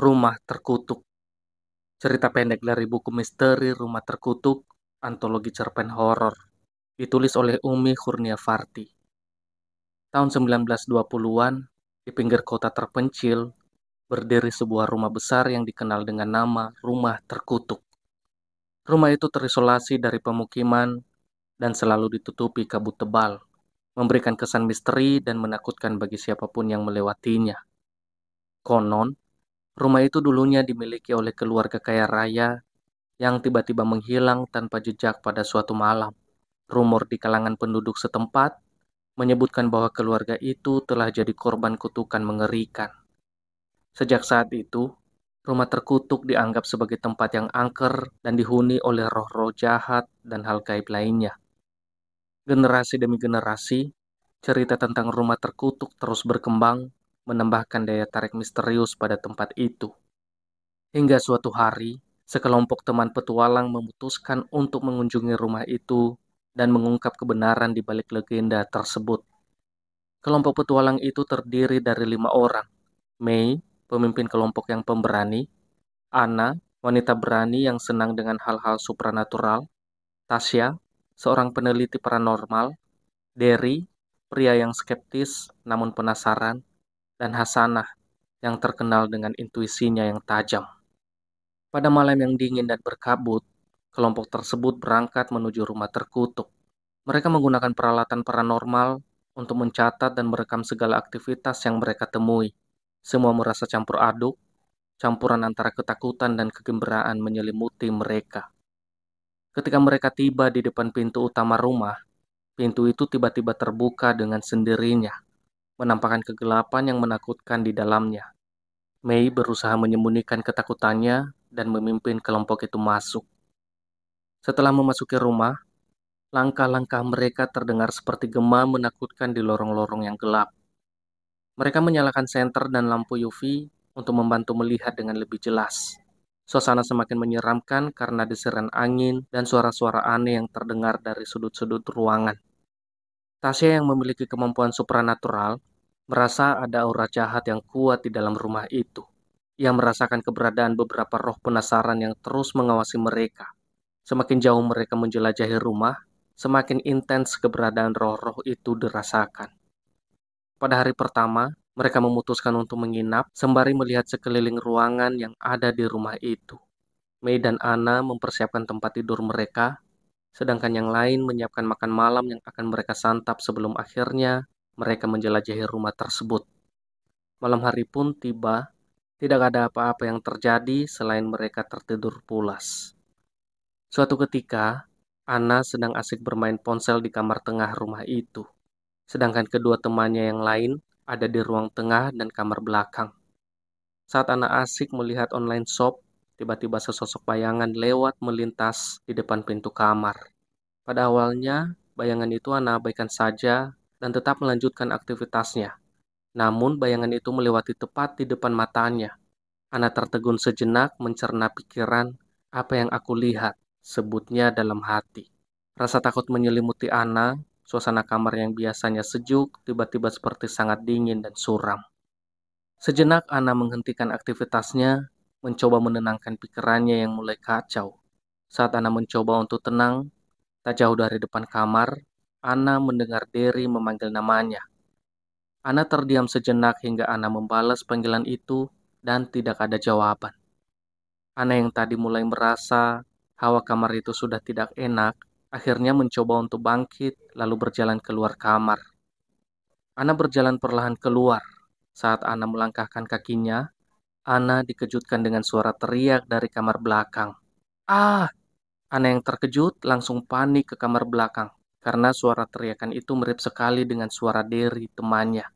Rumah Terkutuk, cerita pendek dari buku misteri Rumah Terkutuk, antologi cerpen horor, ditulis oleh Umi Kurniafarti. Tahun 1920-an, di pinggir kota terpencil, berdiri sebuah rumah besar yang dikenal dengan nama Rumah Terkutuk. Rumah itu terisolasi dari pemukiman dan selalu ditutupi kabut tebal, memberikan kesan misteri dan menakutkan bagi siapapun yang melewatinya. Konon, rumah itu dulunya dimiliki oleh keluarga kaya raya yang tiba-tiba menghilang tanpa jejak pada suatu malam. Rumor di kalangan penduduk setempat menyebutkan bahwa keluarga itu telah jadi korban kutukan mengerikan. Sejak saat itu, rumah terkutuk dianggap sebagai tempat yang angker dan dihuni oleh roh-roh jahat dan hal gaib lainnya. Generasi demi generasi, cerita tentang rumah terkutuk terus berkembang, menambahkan daya tarik misterius pada tempat itu. Hingga suatu hari, sekelompok teman petualang memutuskan untuk mengunjungi rumah itu dan mengungkap kebenaran di balik legenda tersebut. Kelompok petualang itu terdiri dari 5 orang. Mei, pemimpin kelompok yang pemberani. Anna, wanita berani yang senang dengan hal-hal supranatural. Tasya, seorang peneliti paranormal. Derry, pria yang skeptis namun penasaran. Dan Hasanah, yang terkenal dengan intuisinya yang tajam. Pada malam yang dingin dan berkabut, kelompok tersebut berangkat menuju rumah terkutuk. Mereka menggunakan peralatan paranormal untuk mencatat dan merekam segala aktivitas yang mereka temui. Semua merasa campur aduk, campuran antara ketakutan dan kegembiraan menyelimuti mereka. Ketika mereka tiba di depan pintu utama rumah, pintu itu tiba-tiba terbuka dengan sendirinya, menampakkan kegelapan yang menakutkan di dalamnya. Mei berusaha menyembunyikan ketakutannya dan memimpin kelompok itu masuk. Setelah memasuki rumah, langkah-langkah mereka terdengar seperti gema menakutkan di lorong-lorong yang gelap. Mereka menyalakan senter dan lampu UV untuk membantu melihat dengan lebih jelas. Suasana semakin menyeramkan karena desiran angin dan suara-suara aneh yang terdengar dari sudut-sudut ruangan. Tasya yang memiliki kemampuan supranatural merasa ada aura jahat yang kuat di dalam rumah itu. Ia merasakan keberadaan beberapa roh penasaran yang terus mengawasi mereka. Semakin jauh mereka menjelajahi rumah, semakin intens keberadaan roh-roh itu dirasakan. Pada hari pertama, mereka memutuskan untuk menginap sembari melihat sekeliling ruangan yang ada di rumah itu. Mei dan Anna mempersiapkan tempat tidur mereka, sedangkan yang lain menyiapkan makan malam yang akan mereka santap sebelum akhirnya mereka menjelajahi rumah tersebut. Malam hari pun tiba, tidak ada apa-apa yang terjadi selain mereka tertidur pulas. Suatu ketika, Anna sedang asik bermain ponsel di kamar tengah rumah itu, sedangkan kedua temannya yang lain ada di ruang tengah dan kamar belakang. Saat Anna asik melihat online shop, tiba-tiba sesosok bayangan lewat melintas di depan pintu kamar. Pada awalnya, bayangan itu Anna abaikan saja dan tetap melanjutkan aktivitasnya. Namun, bayangan itu melewati tepat di depan matanya. Anna tertegun sejenak mencerna pikiran, apa yang aku lihat, sebutnya dalam hati. Rasa takut menyelimuti Anna, suasana kamar yang biasanya sejuk tiba-tiba seperti sangat dingin dan suram. Sejenak Anna menghentikan aktivitasnya, mencoba menenangkan pikirannya yang mulai kacau. Saat Anna mencoba untuk tenang, tak jauh dari depan kamar, Anna mendengar Derry memanggil namanya. Anna terdiam sejenak hingga Anna membalas panggilan itu dan tidak ada jawaban. Anna yang tadi mulai merasa hawa kamar itu sudah tidak enak, akhirnya mencoba untuk bangkit lalu berjalan keluar kamar. Anna berjalan perlahan keluar. Saat Anna melangkahkan kakinya, Anna dikejutkan dengan suara teriak dari kamar belakang. Ah! Anna yang terkejut langsung panik ke kamar belakang karena suara teriakan itu mirip sekali dengan suara Derry temannya.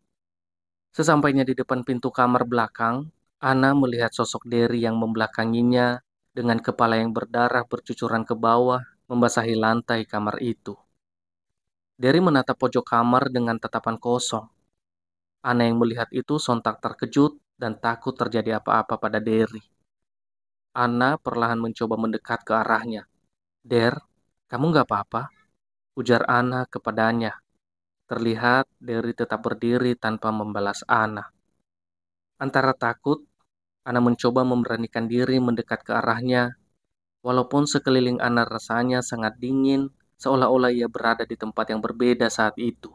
Sesampainya di depan pintu kamar belakang, Anna melihat sosok Derry yang membelakanginya dengan kepala yang berdarah bercucuran ke bawah membasahi lantai kamar itu. Derry menatap pojok kamar dengan tatapan kosong. Anna yang melihat itu sontak terkejut dan takut terjadi apa-apa pada Derry. Anna perlahan mencoba mendekat ke arahnya. Der, kamu nggak apa-apa? Ujar Anna kepadanya. Terlihat Derry tetap berdiri tanpa membalas Anna. Antara takut Ana mencoba memberanikan diri mendekat ke arahnya, walaupun sekeliling Ana rasanya sangat dingin, seolah-olah ia berada di tempat yang berbeda saat itu.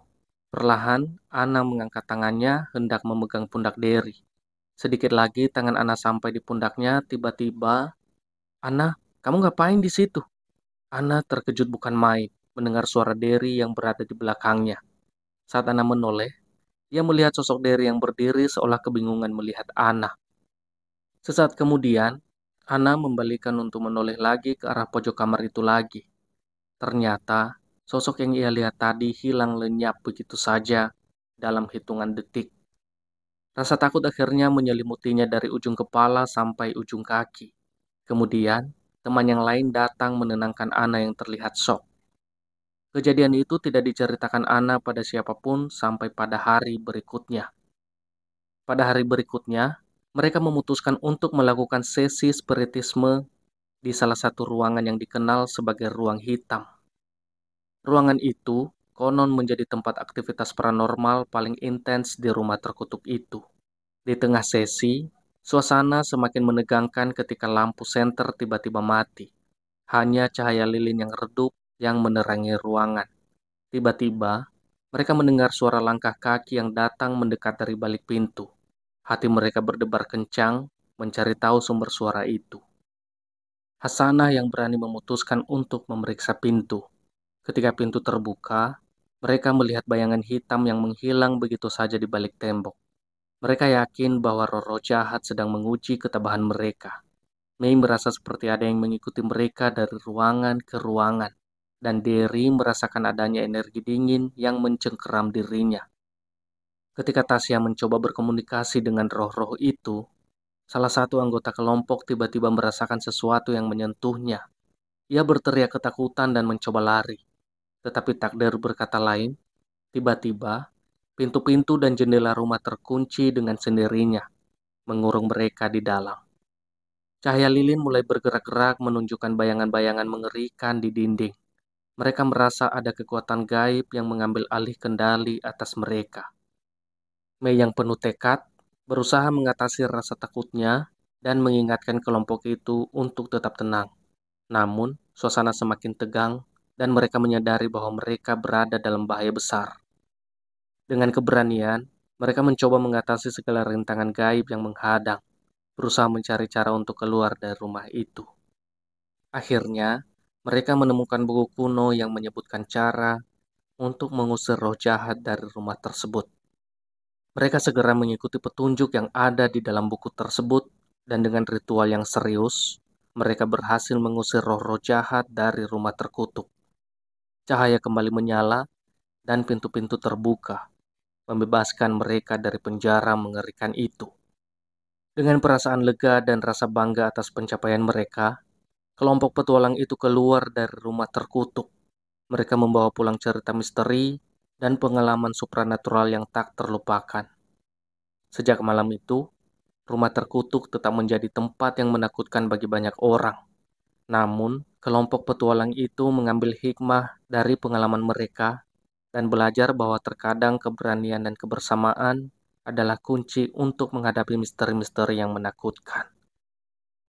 Perlahan, Ana mengangkat tangannya hendak memegang pundak Derry. Sedikit lagi tangan Ana sampai di pundaknya, tiba-tiba, "Ana, kamu ngapain di situ?" Ana terkejut bukan main mendengar suara Derry yang berada di belakangnya. Saat Ana menoleh, ia melihat sosok Derry yang berdiri seolah kebingungan melihat Ana. Sesaat kemudian, Ana membalikan untuk menoleh lagi ke arah pojok kamar itu lagi. Ternyata, sosok yang ia lihat tadi hilang lenyap begitu saja dalam hitungan detik. Rasa takut akhirnya menyelimutinya dari ujung kepala sampai ujung kaki. Kemudian, teman yang lain datang menenangkan Ana yang terlihat shock. Kejadian itu tidak diceritakan Ana pada siapapun sampai pada hari berikutnya. Pada hari berikutnya, mereka memutuskan untuk melakukan sesi spiritisme di salah satu ruangan yang dikenal sebagai ruang hitam. Ruangan itu konon menjadi tempat aktivitas paranormal paling intens di rumah terkutuk itu. Di tengah sesi, suasana semakin menegangkan ketika lampu senter tiba-tiba mati. Hanya cahaya lilin yang redup yang menerangi ruangan. Tiba-tiba, mereka mendengar suara langkah kaki yang datang mendekat dari balik pintu. Hati mereka berdebar kencang mencari tahu sumber suara itu. Hasanah yang berani memutuskan untuk memeriksa pintu. Ketika pintu terbuka, mereka melihat bayangan hitam yang menghilang begitu saja di balik tembok. Mereka yakin bahwa roh-roh jahat sedang menguji ketabahan mereka. Mei merasa seperti ada yang mengikuti mereka dari ruangan ke ruangan, dan Derry merasakan adanya energi dingin yang mencengkeram dirinya. Ketika Tasya mencoba berkomunikasi dengan roh-roh itu, salah satu anggota kelompok tiba-tiba merasakan sesuatu yang menyentuhnya. Ia berteriak ketakutan dan mencoba lari. Tetapi takdir berkata lain. Tiba-tiba, pintu-pintu dan jendela rumah terkunci dengan sendirinya, mengurung mereka di dalam. Cahaya lilin mulai bergerak-gerak menunjukkan bayangan-bayangan mengerikan di dinding. Mereka merasa ada kekuatan gaib yang mengambil alih kendali atas mereka. Mei yang penuh tekad berusaha mengatasi rasa takutnya dan mengingatkan kelompok itu untuk tetap tenang. Namun, suasana semakin tegang dan mereka menyadari bahwa mereka berada dalam bahaya besar. Dengan keberanian, mereka mencoba mengatasi segala rintangan gaib yang menghadang, berusaha mencari cara untuk keluar dari rumah itu. Akhirnya, mereka menemukan buku kuno yang menyebutkan cara untuk mengusir roh jahat dari rumah tersebut. Mereka segera mengikuti petunjuk yang ada di dalam buku tersebut, dan dengan ritual yang serius, mereka berhasil mengusir roh-roh jahat dari rumah terkutuk. Cahaya kembali menyala, dan pintu-pintu terbuka, membebaskan mereka dari penjara mengerikan itu. Dengan perasaan lega dan rasa bangga atas pencapaian mereka, kelompok petualang itu keluar dari rumah terkutuk. Mereka membawa pulang cerita misteri dan pengalaman supranatural yang tak terlupakan. Sejak malam itu, rumah terkutuk tetap menjadi tempat yang menakutkan bagi banyak orang. Namun, kelompok petualang itu mengambil hikmah dari pengalaman mereka dan belajar bahwa terkadang keberanian dan kebersamaan adalah kunci untuk menghadapi misteri-misteri yang menakutkan.